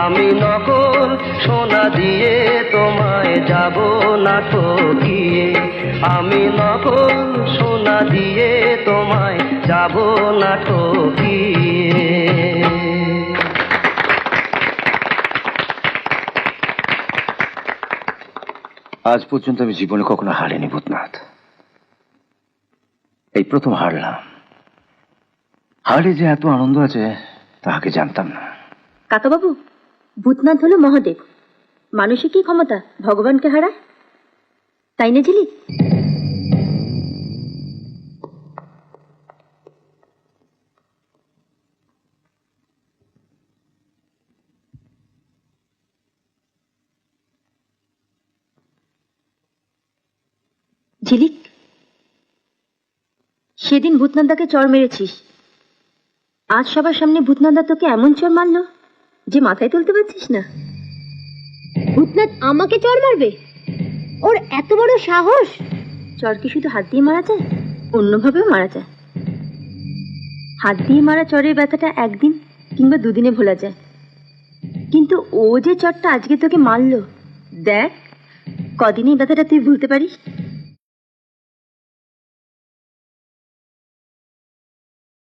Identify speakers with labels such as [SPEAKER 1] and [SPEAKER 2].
[SPEAKER 1] আমি নকল সোনা দিয়ে তোমায় যাব না ঠকিয়ে, আমি নকল সোনা দিয়ে তোমায় যাব না ঠকিয়ে।
[SPEAKER 2] আজ পর্যন্ত আমি জীবনে কখনো হারিনি ভূতনাথ, এই প্রথম হারলাম। হারে যে এত আনন্দ আছে তা আগে জানতাম না।
[SPEAKER 3] কাকাবাবু, ভূতনাথ হলো মহাদেব, মানুষের কি ক্ষমতা ভগবানকে হারায়, তাই না ঝিলিক? ঝিলিক, সেদিন ভূতনাথদাকে চড় মেরেছিস, আজ সবার সামনে ভূতনাথদা তোকে এমন চড় মারলো যে মাথায় তুলতে পারছিস না। ভূতনাথ আমাকে চড় মারবে? ওর এত বড় সাহস! চড় কি শুধু হাত দিয়ে মারা যায়? অন্যভাবেও মারা যায়। হাত দিয়ে মারা চড়ের ব্যথাটা একদিন কিংবা দুদিনে ভোলা যায়, কিন্তু ও যে চড়টা আজকে তোকে মারলো, দেখ কদিনই ব্যথাটা তুই ভুলতে পারিস।